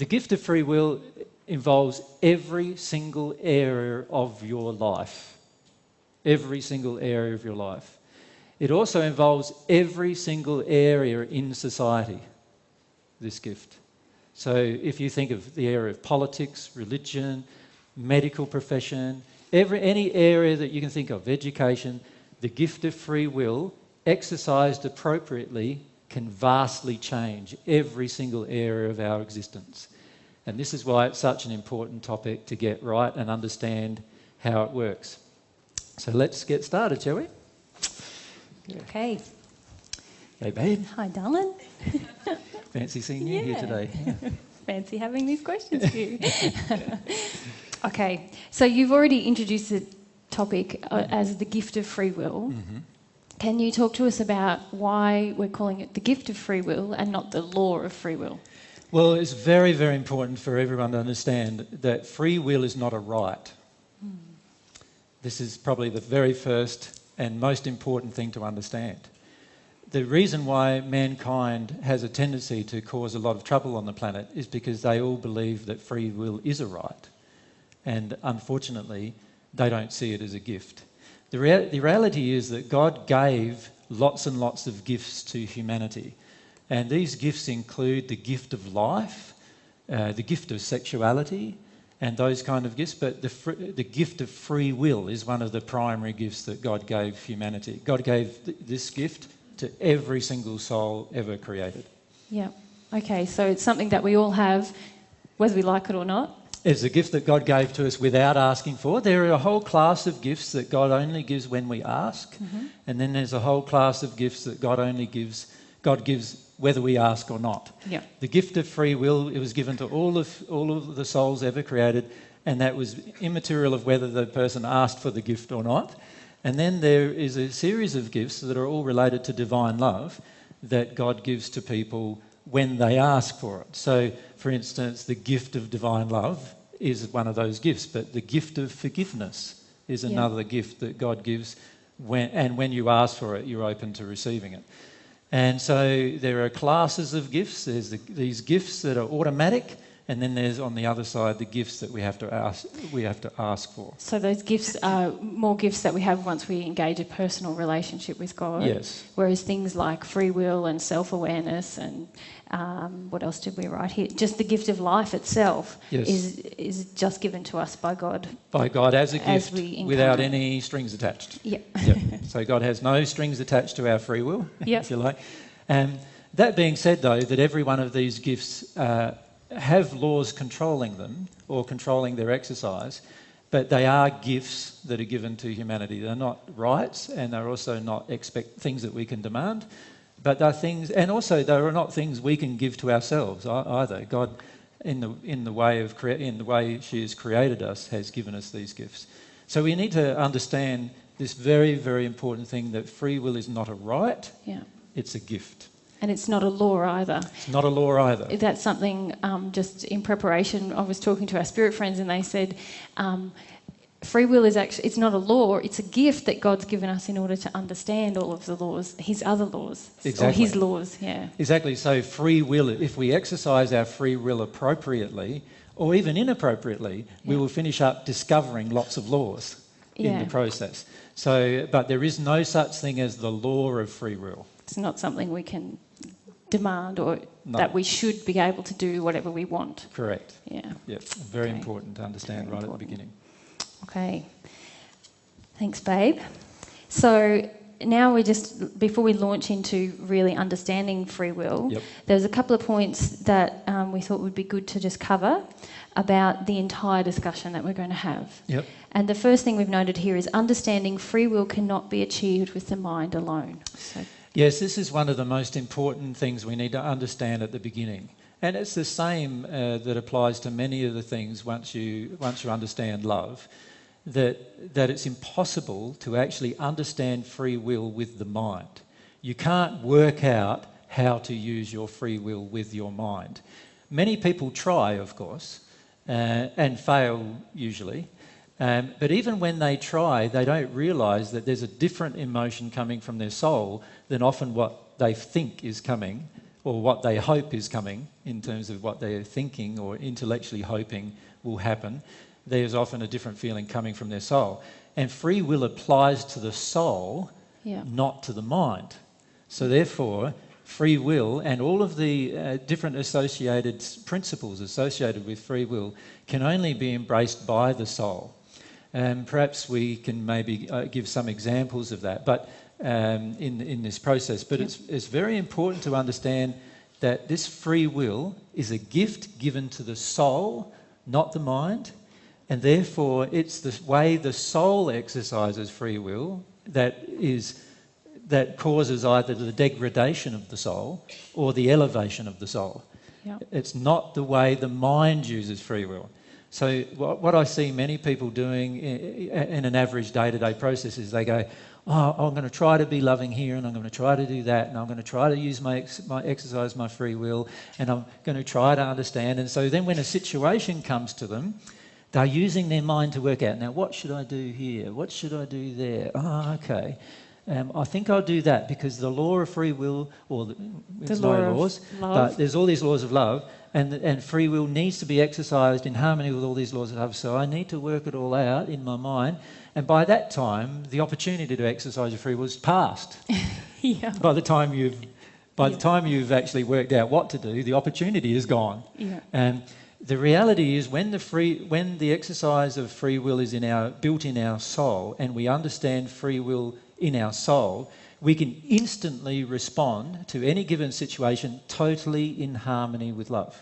The gift of free will involves every single area of your life. Every single area of your life. It also involves every single area in society, this gift. So if you think of the area of politics, religion, medical profession, any area that you can think of, education, the gift of free will, exercised appropriately, can vastly change every single area of our existence. And this is why it's such an important topic to get right and understand how it works. So let's get started, shall we? Okay. Hey, babe. Hi, darling. Fancy seeing you here today. Yeah. Fancy having these questions for you. Okay, so you've already introduced the topic as the gift of free will. Mm-hmm. Can you talk to us about why we're calling it the gift of free will and not the law of free will? Well, it's very, very important for everyone to understand that free will is not a right. Mm. This is probably the very first and most important thing to understand. The reason why mankind has a tendency to cause a lot of trouble on the planet is because they all believe that free will is a right. And unfortunately, they don't see it as a gift. The reality is that God gave lots and lots of gifts to humanity. And these gifts include the gift of life, the gift of sexuality, and those kind of gifts. But the gift of free will is one of the primary gifts that God gave humanity. God gave this gift to every single soul ever created. Yeah. Okay, so it's something that we all have, whether we like it or not. It's a gift that God gave to us without asking for. There are a whole class of gifts that God only gives when we ask. Mm-hmm. And then there's a whole class of gifts that God gives whether we ask or not. Yeah. The gift of free will, it was given to all of the souls ever created, and that was immaterial of whether the person asked for the gift or not. And then there is a series of gifts that are all related to divine love that God gives to people when they ask for it. So, for instance, the gift of divine love is one of those gifts, but the gift of forgiveness is another gift that God gives when you ask for it, you're open to receiving it. And so there are classes of gifts. There's these gifts that are automatic, and then there's on the other side the gifts that we have to ask for. So those gifts are more gifts that we have once we engage a personal relationship with God. Yes. Whereas things like free will and self-awareness and what else did we write here? Just the gift of life itself is just given to us by God. By God as a gift without any strings attached. Yep. So God has no strings attached to our free will, yep. if you like. That being said, though, that every one of these gifts have laws controlling them or controlling their exercise, but they are gifts that are given to humanity. They're not rights, and they're also not things that we can demand, but they're things, and also they are not things we can give to ourselves either. God, in the way she has created us, has given us these gifts. So we need to understand this very, very important thing that free will is not a right, it's a gift. And it's not a law either. It's not a law either. That's something, just in preparation, I was talking to our spirit friends and they said, free will is actually, it's not a law, it's a gift that God's given us in order to understand all of the laws, his other laws. Exactly. Or his laws, yeah. Exactly. So free will, if we exercise our free will appropriately, or even inappropriately, we will finish up discovering lots of laws in the process. So, but there is no such thing as the law of free will. It's not something we can demand or that we should be able to do whatever we want. Correct. Yeah. Very important to understand at the beginning. Okay. Thanks, babe. So now before we launch into really understanding free will, there's a couple of points that we thought would be good to just cover about the entire discussion that we're going to have. Yep. And the first thing we've noted here is understanding free will cannot be achieved with the mind alone. So, yes, this is one of the most important things we need to understand at the beginning. And it's the same that applies to many of the things once you understand love, that it's impossible to actually understand free will with the mind. You can't work out how to use your free will with your mind. Many people try, of course, and fail usually. But even when they try, they don't realise that there's a different emotion coming from their soul than often what they think is coming or what they hope is coming in terms of what they're thinking or intellectually hoping will happen, there's often a different feeling coming from their soul. And free will applies to the soul, not to the mind. So therefore, free will and all of the different associated principles associated with free will can only be embraced by the soul. And perhaps we can maybe give some examples of that, but in this process. But it's very important to understand that this free will is a gift given to the soul, not the mind, and therefore it's the way the soul exercises free will that causes either the degradation of the soul or the elevation of the soul. Yep. It's not the way the mind uses free will. So what I see many people doing in an average day-to-day process is they go, oh, I'm going to try to be loving here, and I'm going to try to do that, and I'm going to try to use my exercise my free will, and I'm going to try to understand. And so then when a situation comes to them, they're using their mind to work out, now what should I do here? What should I do there? Oh, okay. I think I'll do that because the law of free will, or there's no laws, but there's all these laws of love, and free will needs to be exercised in harmony with all these laws of love. So I need to work it all out in my mind, and by that time, the opportunity to exercise your free will is past. By the time you've actually worked out what to do, the opportunity is gone. And the reality is, when the exercise of free will is built in our soul, and we understand free will in our soul, we can instantly respond to any given situation totally in harmony with love,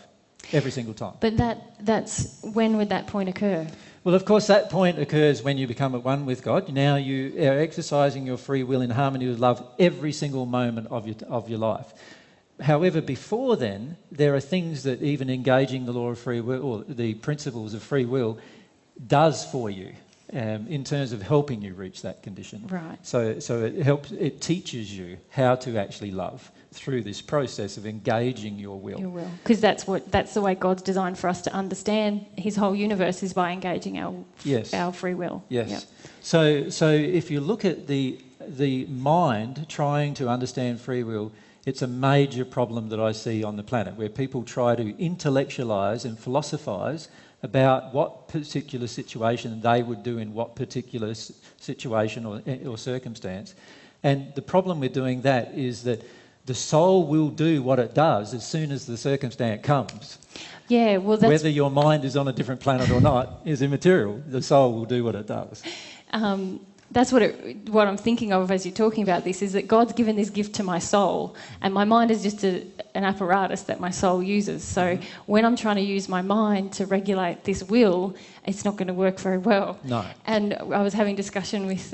every single time. But that's when would that point occur? Well, of course, that point occurs when you become at one with God. Now you are exercising your free will in harmony with love every single moment of your life. However, before then, there are things that even engaging the law of free will, or the principles of free will, does for you. In terms of helping you reach that condition. Right. So it teaches you how to actually love through this process of engaging your will. Your will. Because that's the way God's designed for us to understand his whole universe, is by engaging our free will. Yes. Yep. So if you look at the mind trying to understand free will, it's a major problem that I see on the planet, where people try to intellectualise and philosophise about what particular situation they would do in what particular situation or circumstance. And the problem with doing that is that the soul will do what it does as soon as the circumstance comes. Yeah, well, whether your mind is on a different planet or not is immaterial. The soul will do what it does. That's what I'm thinking of as you're talking about this, is that God's given this gift to my soul, and my mind is just an apparatus that my soul uses. So when I'm trying to use my mind to regulate this will, it's not going to work very well. No. And I was having discussion with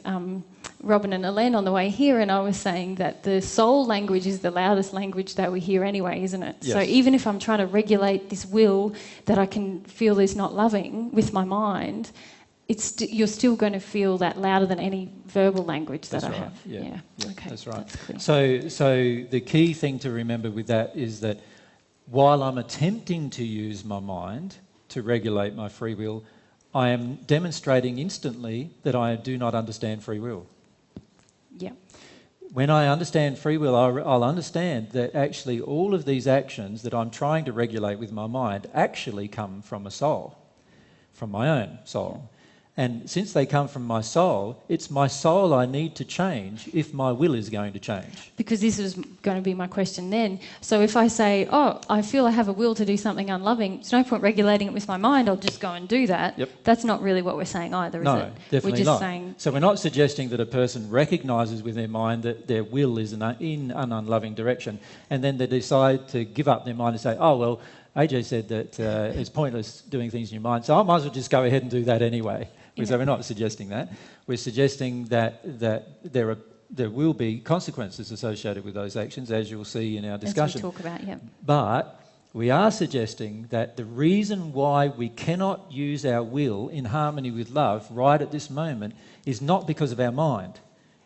Robin and Elaine on the way here, and I was saying that the soul language is the loudest language that we hear anyway, isn't it? Yes. So even if I'm trying to regulate this will that I can feel is not loving with my mind, you're still going to feel that louder than any verbal language that I have. Yeah. Okay, that's right. That's clear. So the key thing to remember with that is that while I'm attempting to use my mind to regulate my free will, I am demonstrating instantly that I do not understand free will. Yeah. When I understand free will, I'll understand that actually all of these actions that I'm trying to regulate with my mind actually come from a soul, from my own soul. And since they come from my soul, it's my soul I need to change if my will is going to change. Because this is going to be my question then. So if I say, oh, I feel I have a will to do something unloving, there's no point regulating it with my mind, I'll just go and do that. Yep. That's not really what we're saying either, is it? No, definitely we're just not. Saying... So we're not suggesting that a person recognises with their mind that their will is in an unloving direction, and then they decide to give up their mind and say, oh, well, AJ said that it's pointless doing things in your mind, so I might as well just go ahead and do that anyway. So we're not suggesting that. We're suggesting that there will be consequences associated with those actions, as you'll see in our discussion. As we talk about, yeah. But we are suggesting that the reason why we cannot use our will in harmony with love right at this moment is not because of our mind.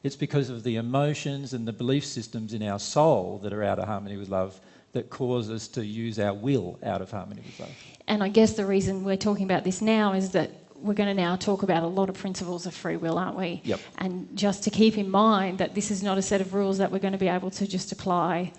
It's because of the emotions and the belief systems in our soul that are out of harmony with love that cause us to use our will out of harmony with love. And I guess the reason we're talking about this now is that we're going to now talk about a lot of principles of free will, aren't we? Yep. And just to keep in mind that this is not a set of rules that we're going to be able to just apply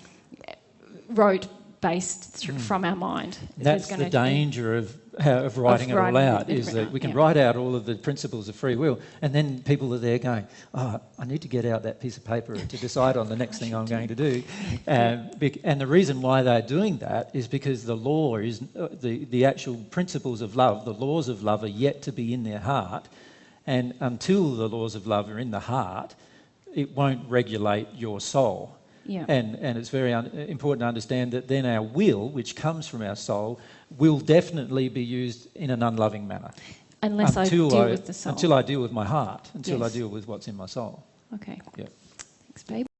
wrote based from our mind. That's the danger of writing it all out, is that we can write out all of the principles of free will, and then people are there going, oh, I need to get out that piece of paper to decide on the next thing I'm going to do. And the reason why they're doing that is because the law is, the actual principles of love, the laws of love are yet to be in their heart, and until the laws of love are in the heart, it won't regulate your soul. Yeah. And it's very important to understand that then our will, which comes from our soul, will definitely be used in an unloving manner. Unless I deal with the soul. Until I deal with my heart, until I deal with what's in my soul. Okay. Yeah. Thanks, babe.